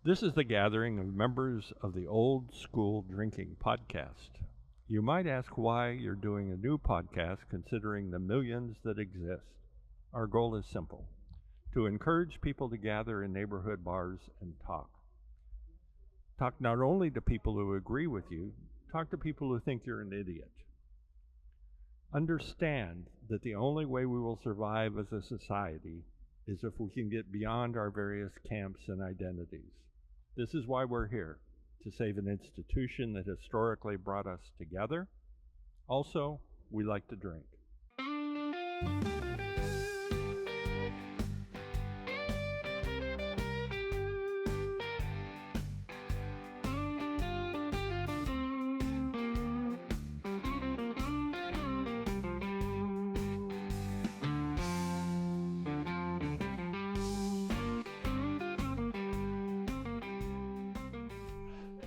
This is the gathering of members of the Old School Drinking Podcast. You might ask why you're doing a new podcast considering the millions that exist. Our goal is simple: to encourage people to gather in neighborhood bars and talk. Talk not only to people who agree with you, talk to people who think you're an idiot. Understand that the only way we will survive as a society is if we can get beyond our various camps and identities. This is why we're here, to save an institution that historically brought us together. Also, we like to drink.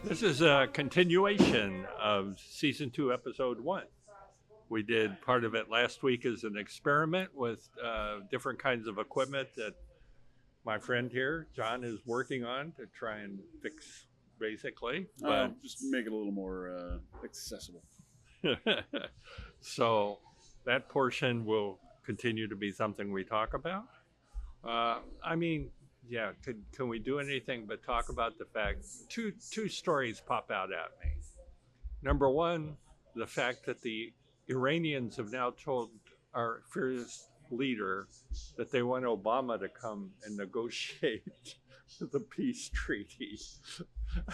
This is a continuation of season 2, episode 1. We did part of it last week as an experiment with different kinds of equipment that my friend here, John, is working on to try and fix, basically. But just make it a little more accessible. So that portion will continue to be something we talk about. Yeah, can we do anything but talk about the fact two stories pop out at me. Number one, the fact that the Iranians have now told our fearless leader that they want Obama to come and negotiate the peace treaty.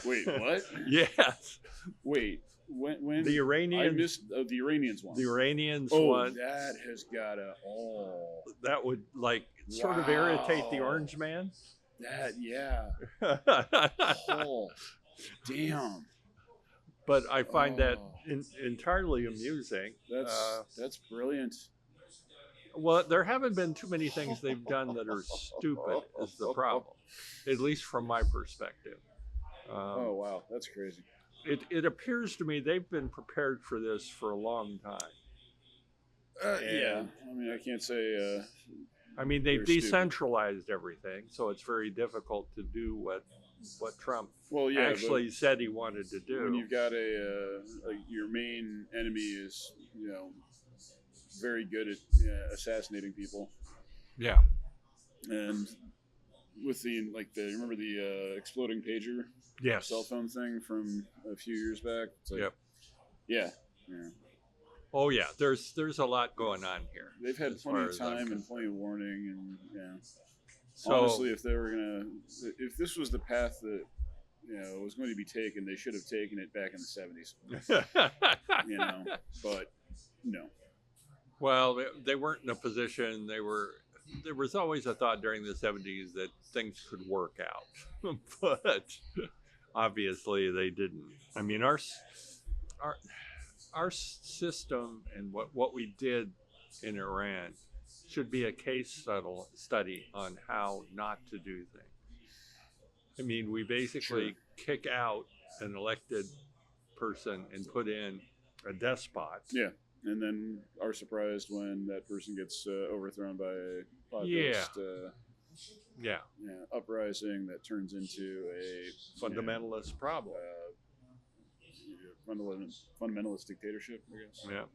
Wait, what? Yes. Wait, when the Iranians? I missed the Iranians one. The Iranians one. That has gotta. That would sort of irritate the orange man. That oh, damn. But I find that entirely amusing. That's brilliant. Well, there haven't been too many things they've done that are stupid, is the problem, at least from my perspective. Oh, wow. That's crazy. It appears to me they've been prepared for this for a long time. Yeah. I mean, I can't say... they've decentralized everything, so it's very difficult to do what Trump actually said he wanted to do. When you've got your main enemy is, very good at assassinating people. Yeah. And with remember the exploding pager? Yes. Cell phone thing from a few years back? It's yep. Yeah. Oh yeah, there's a lot going on here. They've had plenty of time and plenty of warning, and So, honestly, if this was the path that was going to be taken, they should have taken it back in the 70s. But no. Well, they weren't in a position. There was always a thought during the 70s that things could work out, but obviously they didn't. I mean, our system and what we did in Iran should be a case study on how not to do things. I mean, we basically kick out an elected person and put in a despot. Yeah, and then are surprised when that person gets overthrown by a populist uprising that turns into a fundamentalist problem. Fundamentalist dictatorship, I guess. Yeah.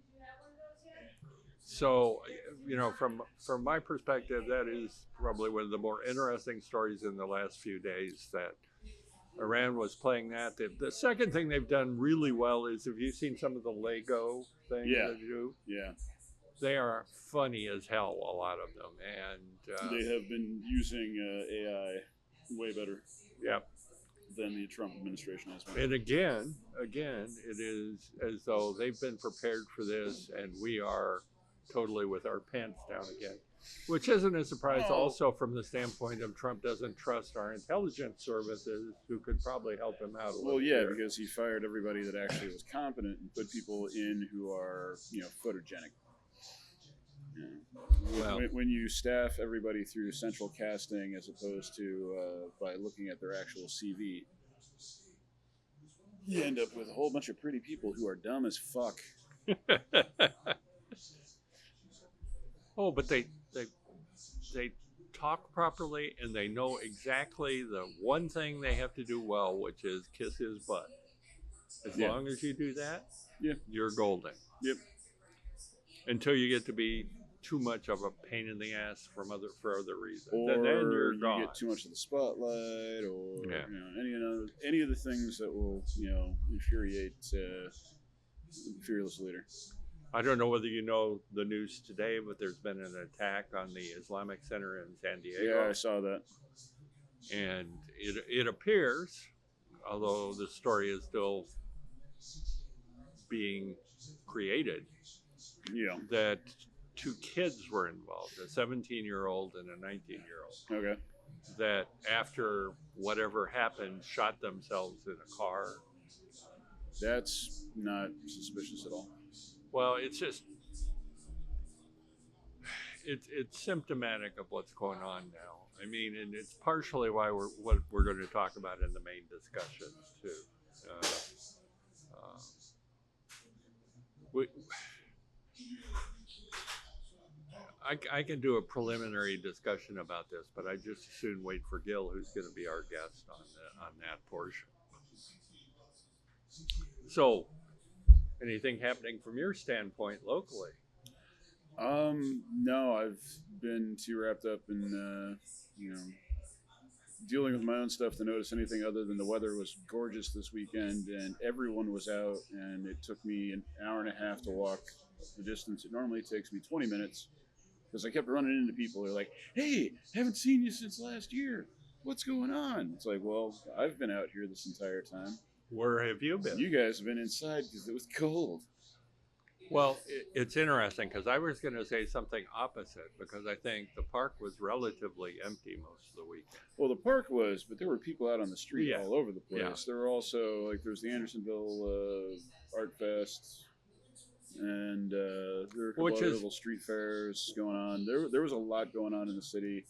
So, from my perspective, that is probably one of the more interesting stories in the last few days, that Iran was playing that. The second thing they've done really well is, have you seen some of the Lego things they do? Yeah. They are funny as hell, a lot of them. And they have been using AI way better. Yeah. Than the Trump administration has been. And again, it is as though they've been prepared for this, and we are totally with our pants down again, which isn't a surprise. Also, from the standpoint of Trump doesn't trust our intelligence services, who could probably help him out a little. Well, yeah, because he fired everybody that actually was competent and put people in who are, photogenic. Yeah. Well, when you staff everybody through central casting as opposed to by looking at their actual CV, you end up with a whole bunch of pretty people who are dumb as fuck. Oh, but they talk properly, and they know exactly the one thing they have to do well, which is kiss his butt. As Yeah. long as you do that, Yeah. you're golden. Yep. Until you get to be too much of a pain in the ass for other reasons. Or then you're you gone. get too much of the spotlight, or Yeah. any of the things that will infuriate the fearless leader. I don't know whether you know the news today, but there's been an attack on the Islamic Center in San Diego. Yeah, I saw that. And it appears, although the story is still being created, Yeah. that 2 kids were involved, a 17-year-old and a 19-year-old. Okay. That after whatever happened, shot themselves in a car. That's not suspicious at all. Well, it's just, it's symptomatic of what's going on now. I mean, and it's partially why what we're going to talk about in the main discussion too. I can do a preliminary discussion about this, but I just as soon wait for Gil, who's going to be our guest on that portion. So, anything happening from your standpoint locally? No, I've been too wrapped up in dealing with my own stuff to notice anything other than the weather was gorgeous this weekend and everyone was out, and it took me an hour and a half to walk the distance it normally takes me 20 minutes because I kept running into people. They're like, "Hey, haven't seen you since last year. What's going on?" It's like, well, I've been out here this entire time. Where have you been? You guys have been inside because it was cold. Well, it's interesting because I was going to say something opposite, because I think the park was relatively empty most of the weekend. Well, the park was, but there were people out on the street all over the place. Yeah. There were also, there's the Andersonville Art Fest, and there were a couple other little street fairs going on. There was a lot going on in the city.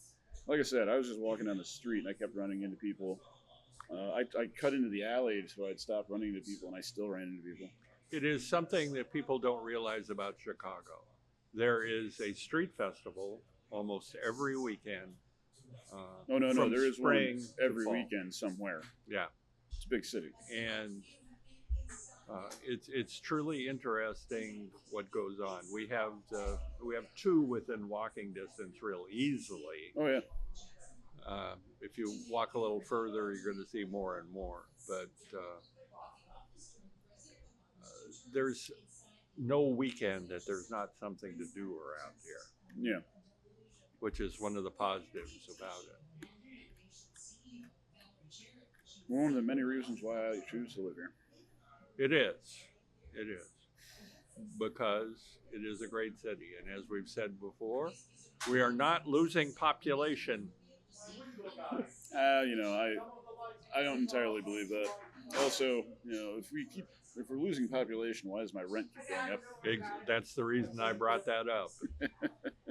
Like I said, I was just walking down the street, and I kept running into people. I cut into the alley so I'd stop running into people, and I still ran into people. It is something that people don't realize about Chicago. There is a street festival almost every weekend. No, there is one every fall. weekend somewhere. Yeah. It's a big city. And it's truly interesting what goes on. We have 2 within walking distance real easily. Oh, yeah. If you walk a little further, you're going to see more and more. But there's no weekend that there's not something to do around here. Yeah. Which is one of the positives about it. One of the many reasons why I choose to live here. It is. Because it is a great city. And as we've said before, we are not losing population. I don't entirely believe that. Also, if we're losing population, why does my rent keep going up? That's the reason I brought that up.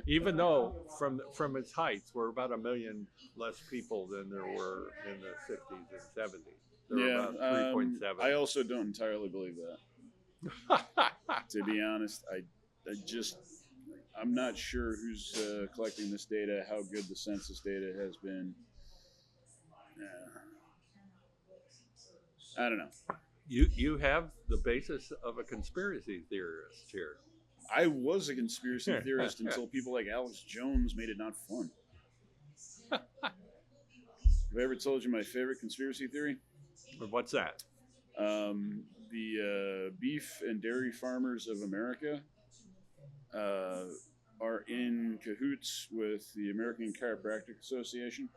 Even though from its heights, we're about 1 million less people than there were in the 60s and 70s. There were about 3.7. I also don't entirely believe that. To be honest, I'm not sure who's collecting this data, how good the census data has been. I don't know. You have the basis of a conspiracy theorist here. I was a conspiracy theorist until people like Alex Jones made it not fun. Have I ever told you my favorite conspiracy theory? What's that? The beef and dairy farmers of America are in cahoots with the American Chiropractic Association.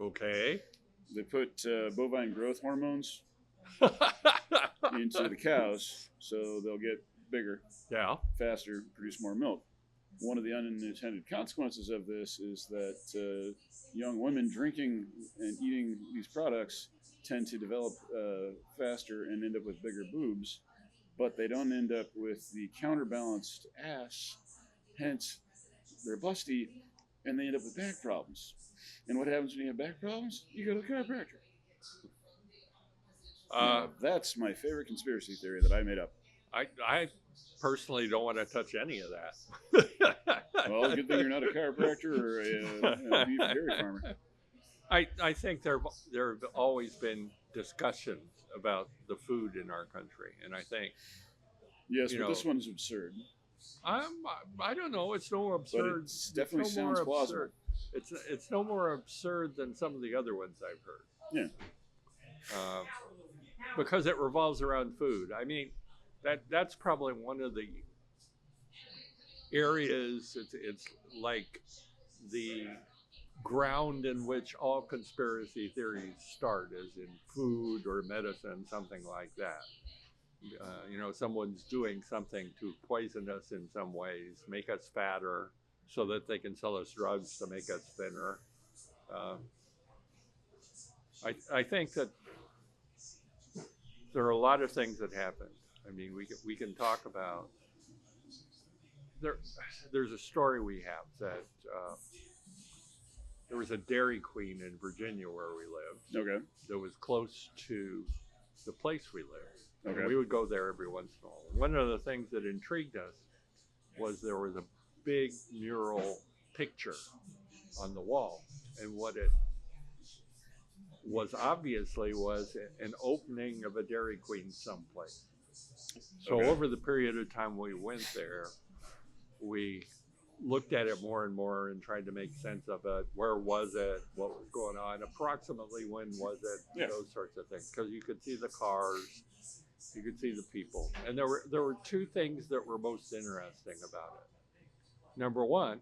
Okay. They put bovine growth hormones into the cows so they'll get bigger, faster, produce more milk. One of the unintended consequences of this is that young women drinking and eating these products tend to develop faster and end up with bigger boobs, but they don't end up with the counterbalanced ass, hence they're busty, and they end up with back problems. And what happens when you have back problems? You go to the chiropractor. That's my favorite conspiracy theory that I made up. I personally don't want to touch any of that. Well, good thing you're not a chiropractor or a beef dairy farmer. I think there have always been discussions about the food in our country, and I think yes, but this one's absurd. I don't know. It's no more absurd. But it definitely sounds plausible. It's no more absurd than some of the other ones I've heard. Yeah. Because it revolves around food. I mean, that's probably one of the areas. It's like the ground in which all conspiracy theories start, is in food or medicine, something like that. Someone's doing something to poison us in some ways, make us fatter, so that they can sell us drugs to make us thinner. I think that there are a lot of things that happened. I mean, we can talk about. There's a story we have that there was a Dairy Queen in Virginia where we lived. Okay. That was close to the place we lived. Okay. And we would go there every once in a while. One of the things that intrigued us was there was a big mural picture on the wall, and what it was obviously was an opening of a Dairy Queen someplace. So over the period of time we went there, we looked at it more and more and tried to make sense of it. Where was it? What was going on? Approximately when was it? Yeah. Those sorts of things. Because you could see the cars, you could see the people, and there were two things that were most interesting about it. Number one,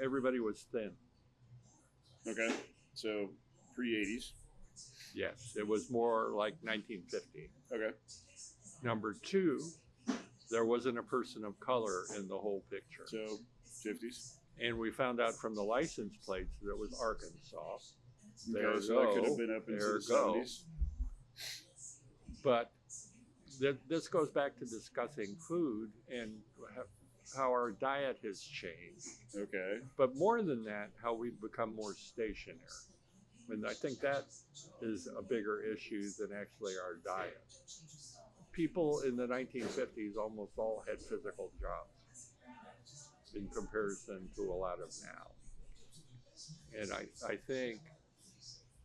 everybody was thin. Okay, so pre-80s. Yes, it was more like 1950. Okay. Number two, there wasn't a person of color in the whole picture. So 50s. And we found out from the license plates that it was Arkansas. Okay, so that could have been up into the 70s. But this goes back to discussing food and how our diet has changed. Okay. But more than that, how we've become more stationary. And I think that is a bigger issue than actually our diet. People in the 1950s almost all had physical jobs in comparison to a lot of now. And I think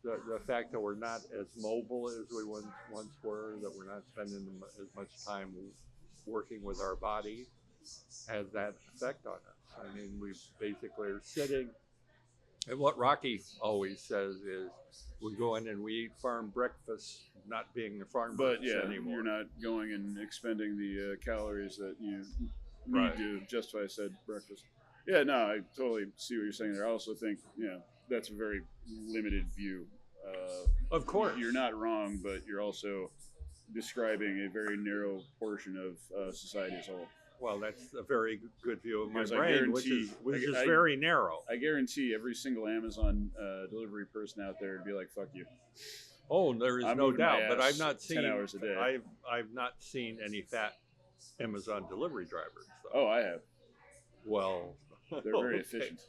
the fact that we're not as mobile as we once were, that we're not spending as much time working with our body, has that effect on us. I mean, we basically are sitting, and what Rocky always says is, we go in and we eat farm breakfast, not being the farm breakfast anymore. You're not going and expending the calories that you need to justify said breakfast. Yeah, no, I totally see what you're saying there. I also think, that's a very limited view. Of course. You're not wrong, but you're also describing a very narrow portion of society as a whole. Well, that's a very good view of my Because brain, which is very narrow. I guarantee every single Amazon delivery person out there would be like, "Fuck you." Oh, there is no doubt. But I've not seen 10 hours a day. I've not seen any fat Amazon delivery drivers. So. Oh, I have. Well, they're very efficient.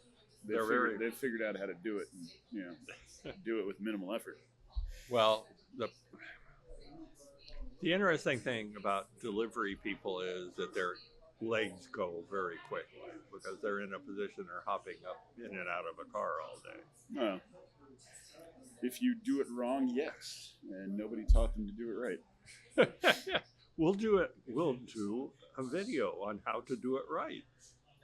They've figured out how to do it, and do it with minimal effort. Well, the interesting thing about delivery people is that their legs go very quickly because they're in a position they're hopping up in and out of a car all day. Well, if you do it wrong, yes, and nobody taught them to do it right. We'll do a video on how to do it right.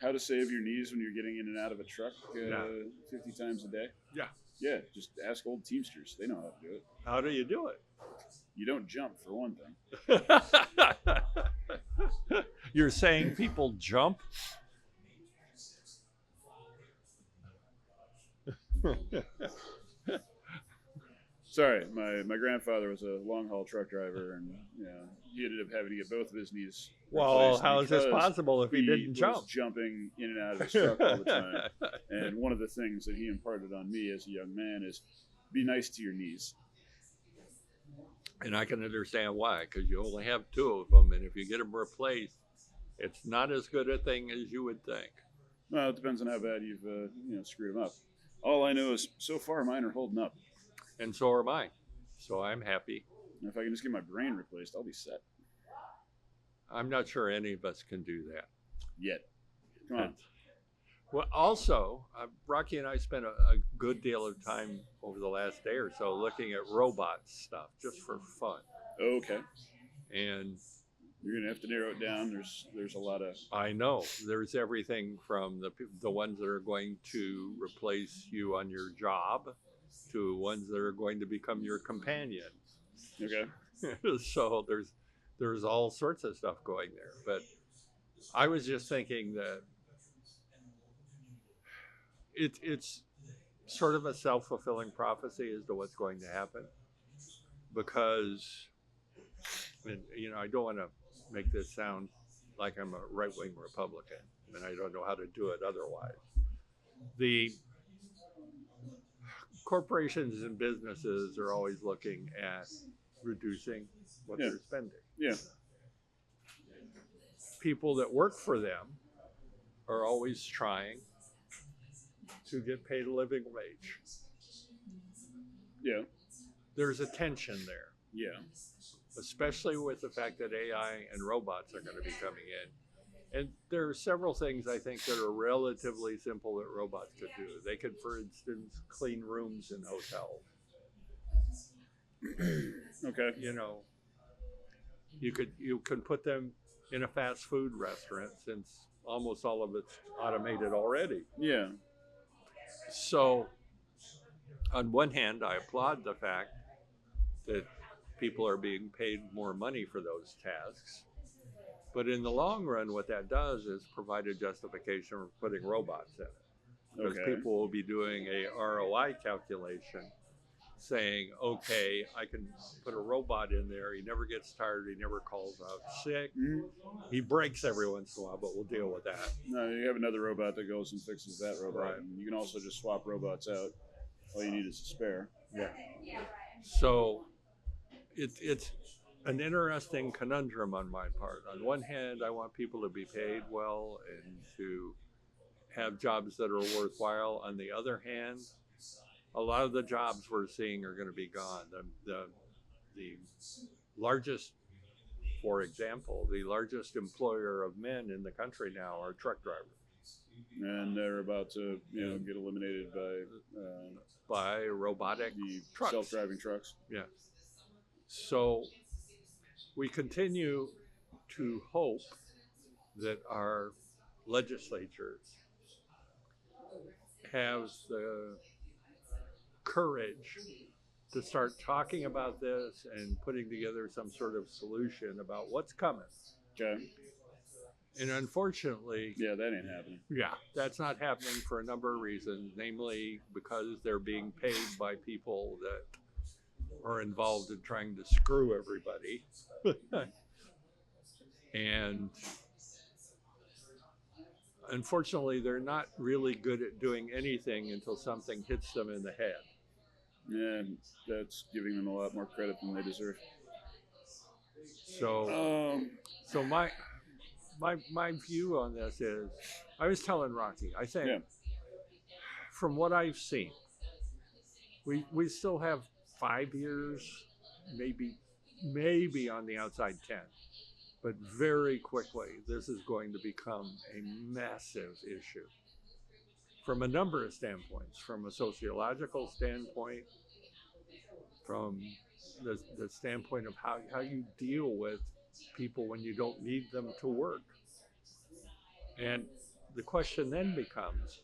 How to save your knees when you're getting in and out of a truck 50 times a day? Yeah. Yeah, just ask old Teamsters. They know how to do it. How do you do it? You don't jump, for one thing. You're saying people jump? Sorry, my grandfather was a long-haul truck driver, and he ended up having to get both of his knees Well, how is this possible if he didn't jump? Was jumping in and out of his truck all the time. And one of the things that he imparted on me as a young man is be nice to your knees. And I can understand why, because you only have two of them, and if you get them replaced, it's not as good a thing as you would think. Well, it depends on how bad you've screwed them up. All I know is so far mine are holding up. And so are mine. So I'm happy. And if I can just get my brain replaced, I'll be set. I'm not sure any of us can do that. Yet. Come on. Well, also, Rocky and I spent a good deal of time over the last day or so looking at robot stuff just for fun. Okay. And you're gonna have to narrow it down. There's a lot of. I know there's everything from the ones that are going to replace you on your job to ones that are going to become your companion. Okay. So there's all sorts of stuff going there. But I was just thinking that it's sort of a self-fulfilling prophecy as to what's going to happen, because, and, I don't want to make this sound like I'm a right-wing Republican, and I don't know how to do it otherwise. The corporations and businesses are always looking at reducing what they're spending. Yeah. People that work for them are always trying to get paid a living wage. Yeah. There's a tension there. Yeah. Especially with the fact that AI and robots are going to be coming in. And there are several things I think that are relatively simple that robots could do. They could, for instance, clean rooms in hotels. Okay. You could put them in a fast food restaurant, since almost all of it's automated already. Yeah. So on one hand, I applaud the fact that people are being paid more money for those tasks. But in the long run, what that does is provide a justification for putting robots in it. Because people will be doing a ROI calculation saying, okay, I can put a robot in there. He never gets tired. He never calls out sick. Mm-hmm. He breaks every once in a while, but we'll deal with that. No, you have another robot that goes and fixes that robot. Right. And you can also just swap robots out. All you need is a spare. Yeah. So it's an interesting conundrum on my part. On one hand, I want people to be paid well and to have jobs that are worthwhile. On the other hand, a lot of the jobs we're seeing are going to be gone. The largest, for example, the largest employer of men in the country now are truck drivers. And they're about to, get eliminated by robotic trucks. Self-driving trucks. Yeah. So we continue to hope that our legislatures have the courage to start talking about this and putting together some sort of solution about what's coming. Okay. And unfortunately, that ain't happening. Yeah, that's not happening for a number of reasons, namely because they're being paid by people that are involved in trying to screw everybody. And unfortunately, they're not really good at doing anything until something hits them in the head. And that's giving them a lot more credit than they deserve. So my view on this is, I was telling Rocky, I think from what I've seen, we still have 5 years, maybe on the outside 10, but very quickly this is going to become a massive issue from a number of standpoints, from a sociological standpoint, from the standpoint of how you deal with people when you don't need them to work. And the question then becomes,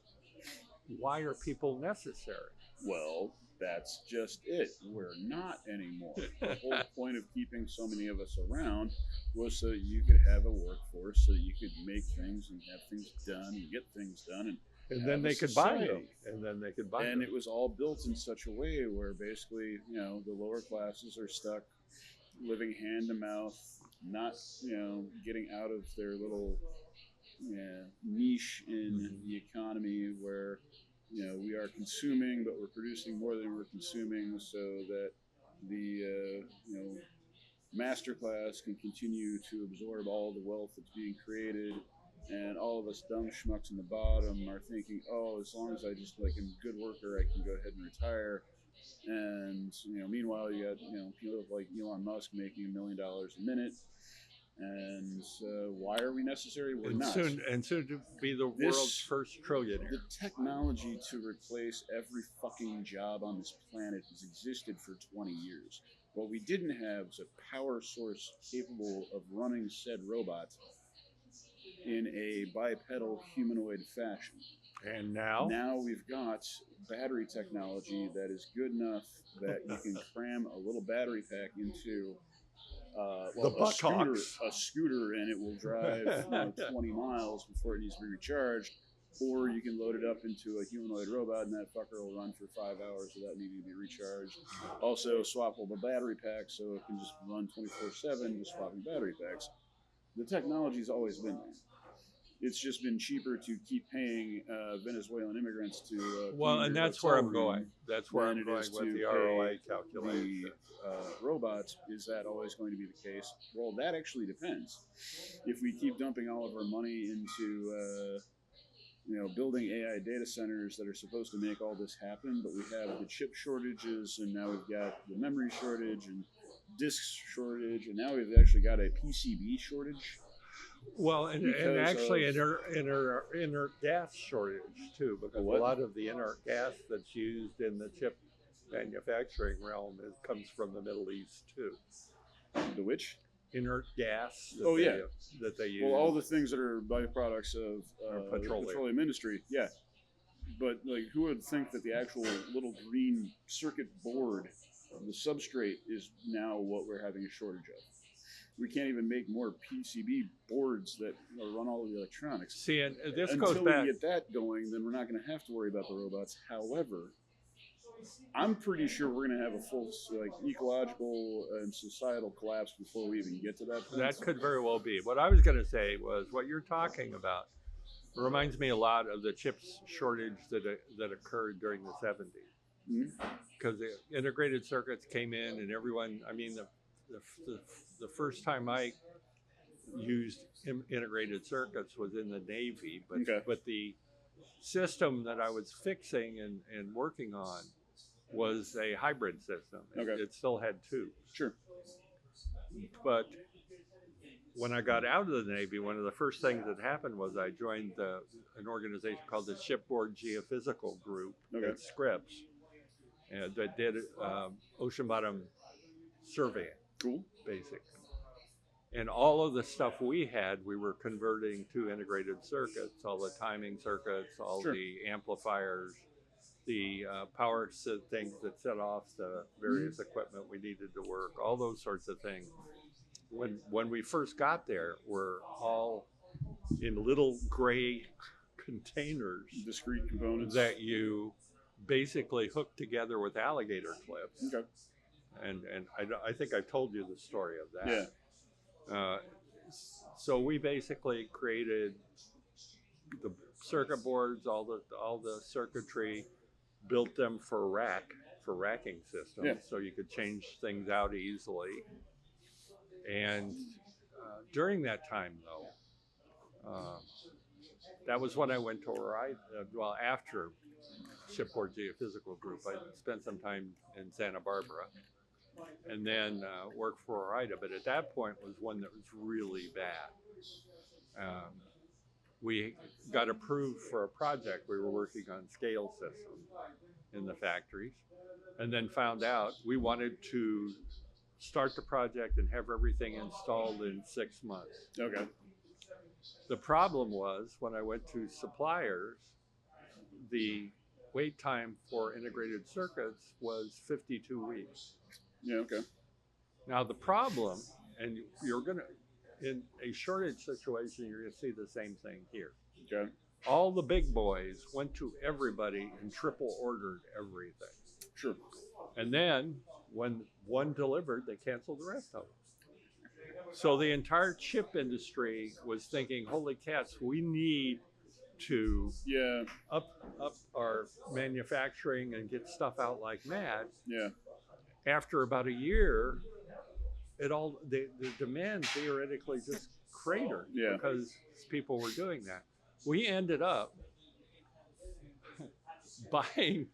why are people necessary? Well, that's just it. We're not anymore. The whole point of keeping so many of us around was so that you could have a workforce, so that you could make things and have things done and get things done. And then they could buy them. And it was all built in such a way where basically, the lower classes are stuck living hand to mouth, not, getting out of their little niche in the economy where, we are consuming, but we're producing more than we're consuming, so that the, master class can continue to absorb all the wealth that's being created. And all of us dumb schmucks in the bottom are thinking, as long as I just am a good worker, I can go ahead and retire. And, meanwhile, you got, people like Elon Musk making $1 million a minute. And why are we necessary? We're and not. Soon to be the world's first trillionaire. The technology to replace every fucking job on this planet has existed for 20 years. What we didn't have is a power source capable of running said robot in a bipedal humanoid fashion. And now? Now we've got battery technology that is good enough that you can cram a little battery pack into a scooter, and it will drive 20 miles before it needs to be recharged. Or you can load it up into a humanoid robot, and that fucker will run for 5 hours without needing to be recharged. Also, swappable battery packs, so it can just run 24/7, just swapping battery packs. The technology's always been there. It's just been cheaper to keep paying Venezuelan immigrants to. Well, and that's where I'm going. That's where I'm going with the ROI calculation. The robots, is that always going to be the case? Well, that actually depends. If we keep dumping all of our money into building AI data centers that are supposed to make all this happen, but we have the chip shortages, and now we've got the memory shortage and disk shortage, and now we've actually got a PCB shortage. Well, and actually inert gas shortage too, because a lot of the inert gas that's used in the chip manufacturing realm comes from the Middle East too. The which? Inert gas that they use. Well, all the things that are byproducts of the petroleum industry, yeah. But who would think that the actual little green circuit board, the substrate, is now what we're having a shortage of? We can't even make more PCB boards that run all of the electronics. See, and this Until goes back. we get that going, then we're not going to have to worry about the robots. However, I'm pretty sure we're going to have a full ecological and societal collapse before we even get to that point. That could very well be. What I was going to say was what you're talking about reminds me a lot of the chips shortage that occurred during the 70s. Because the integrated circuits came in and everyone, I mean, the first time I used integrated circuits was in the Navy, but the system that I was fixing and working on was a hybrid system. It still had tubes. Sure. But when I got out of the Navy, one of the first things that happened was I joined an organization called the Shipboard Geophysical Group at Scripps, and that did ocean bottom surveying. Cool. Basically. And all of the stuff we had, we were converting to integrated circuits, all the timing circuits, all the amplifiers, the power things that set off the various equipment we needed to work, all those sorts of things. When we first got there, were all in little gray containers, discrete components that you basically hooked together with alligator clips. Okay. And I think I told you the story of that. Yeah. So we basically created the circuit boards, all the circuitry, built them for racking systems, so you could change things out easily. And during that time, though, that was when I went to after Shipboard Geophysical Group, I spent some time in Santa Barbara, and then worked for ORIDA. But at that point was one that was really bad. We got approved for a project. We were working on scale systems in the factories, and then found out we wanted to start the project and have everything installed in 6 months. Okay. The problem was when I went to suppliers, the wait time for integrated circuits was 52 weeks. Yeah, okay. Now the problem, and you're going to, in a shortage situation, you're going to see the same thing here. Okay. All the big boys went to everybody and triple ordered everything. Sure. And then when one delivered, they canceled the rest of them. So the entire chip industry was thinking, holy cats, we need to up our manufacturing and get stuff out like mad. Yeah. After about a year, the demand theoretically just cratered because people were doing that. We ended up buying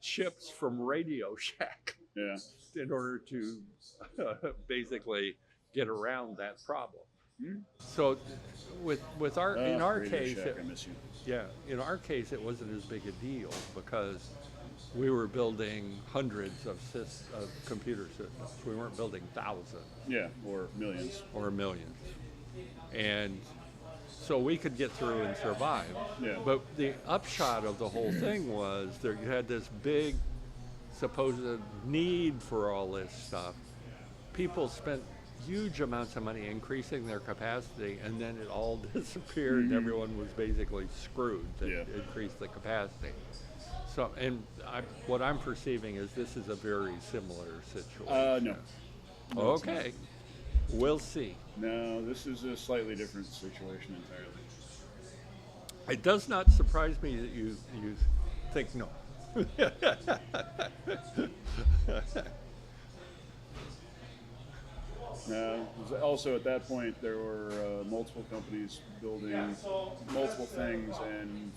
chips from Radio Shack in order to basically get around that problem. So with our in our case, I miss you. Yeah, in our case, it wasn't as big a deal because we were building hundreds of computer systems. We weren't building thousands. Yeah, or millions. And so we could get through and survive. Yeah. But the upshot of the whole thing was there you had this big supposed need for all this stuff. People spent huge amounts of money increasing their capacity, and then it all disappeared, and everyone was basically screwed to increase the capacity. So, and what I'm perceiving is this is a very similar situation. No. Okay. We'll see. No, this is a slightly different situation entirely. It does not surprise me that you think no. Also, at that point, there were multiple companies building multiple things, and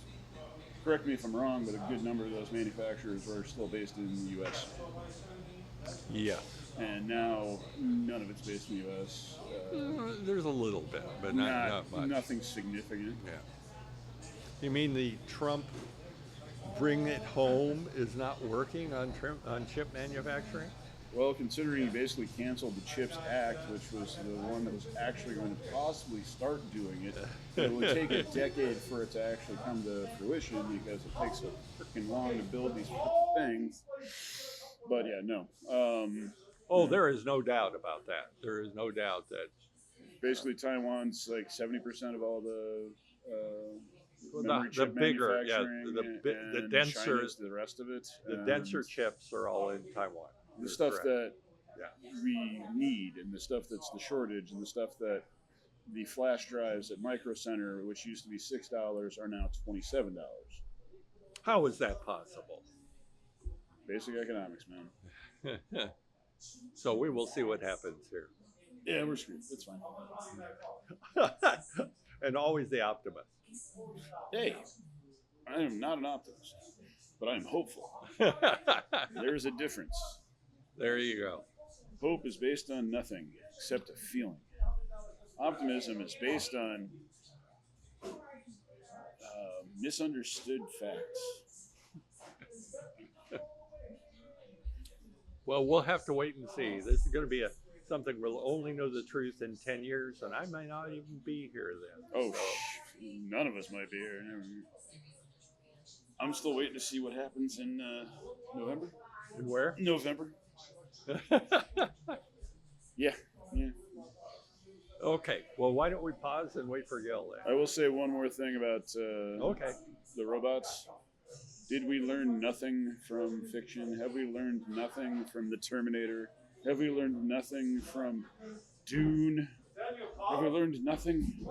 correct me if I'm wrong, but a good number of those manufacturers were still based in the U.S. Yes. And now, none of it's based in the U.S. There's a little bit, but not much. Nothing significant. Yeah. You mean the Trump bring it home is not working on chip manufacturing? Well, considering he basically canceled the CHIPS Act, which was the one that was actually going to possibly start doing it, it would take a decade for it to actually come to fruition because it takes so freaking long to build these things. But yeah, no. There is no doubt about that. There is no doubt that basically Taiwan's like 70% of all the memory chip bigger, manufacturing, the denser, China's the rest of it. The denser chips are all in Taiwan. The stuff that we need, and the stuff that's the shortage, and the stuff that the flash drives at Micro Center, which used to be $6, are now $27. How is that possible? Basic economics, man. So we will see what happens here. Yeah, we're screwed. It's fine. And always the optimist. Hey, I am not an optimist, but I am hopeful. There is a difference. There you go. Hope is based on nothing except a feeling. Optimism is based on misunderstood facts. Well, we'll have to wait and see. This is going to be something we'll only know the truth in 10 years, and I may not even be here then. Oh, none of us might be here. I'm still waiting to see what happens in November. And where? November. Yeah. Okay. Well, why don't we pause and wait for Gil then? I will say one more thing about the robots. Did we learn nothing from fiction? Have we learned nothing from The Terminator? Have we learned nothing from Dune? Have we learned nothing?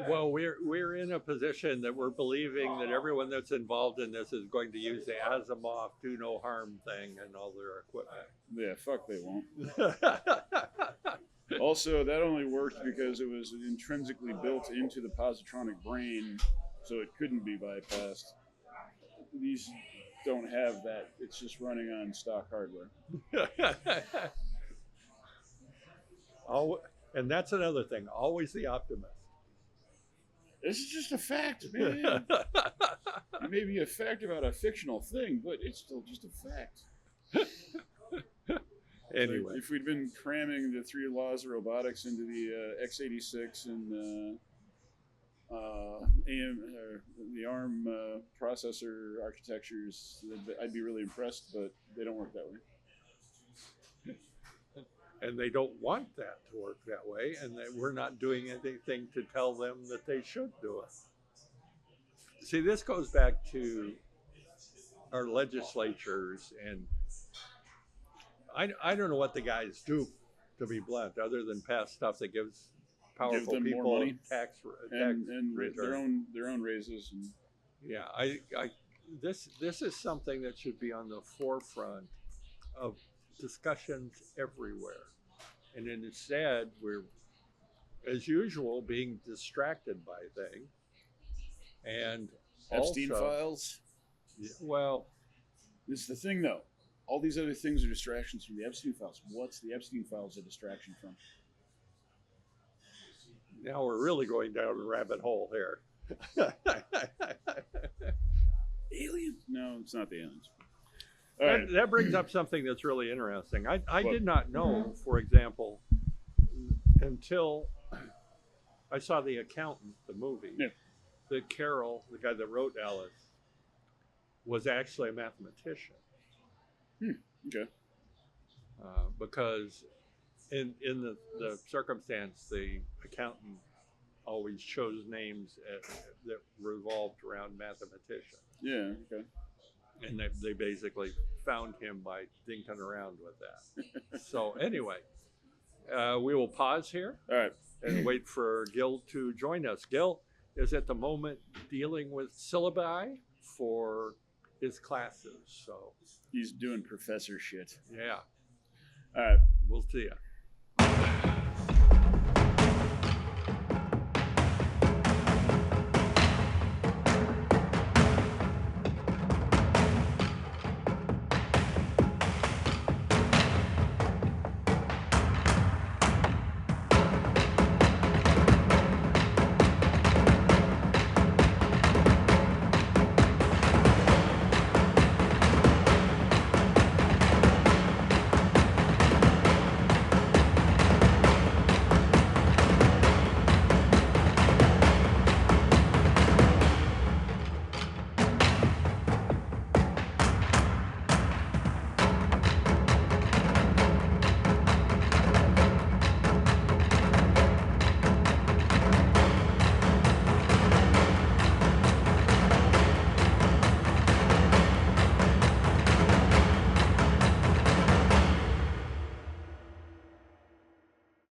Well, we're in a position that we're believing that everyone that's involved in this is going to use the Asimov do no harm thing and all their equipment. Yeah, fuck they won't. Also, that only worked because it was intrinsically built into the positronic brain, so it couldn't be bypassed. These don't have that. It's just running on stock hardware. And that's another thing. Always the optimist. This is just a fact, man. It may be a fact about a fictional thing, but it's still just a fact. Anyway. If we'd been cramming the 3 laws of robotics into the x86 and the ARM processor architectures, I'd be really impressed, but they don't work that way. And they don't want that to work that way, and that we're not doing anything to tell them that they should do it. See, this goes back to our legislatures, and I don't know what the guys do, to be blunt, other than pass stuff that gives powerful them people more money tax and return. their own raises. And Yeah, this is something that should be on the forefront of discussions everywhere, and instead we're, as usual, being distracted by things. And Epstein also, files. Well, this is the thing, though. All these other things are distractions from the Epstein files. What's the Epstein files a distraction from? Now we're really going down a rabbit hole here. Aliens? No, it's not the aliens. That brings up something that's really interesting. I did not know, for example, until I saw The Accountant, the movie, that Carroll, the guy that wrote Alice, was actually a mathematician. Okay. Because in the circumstance, the accountant always chose names that revolved around mathematicians. Yeah, okay. And they basically found him by dinking around with that. So anyway, we will pause here. All right. And wait for Gil to join us. Gil is at the moment dealing with syllabi for his classes. So he's doing professor shit. Yeah. All right. We'll see ya.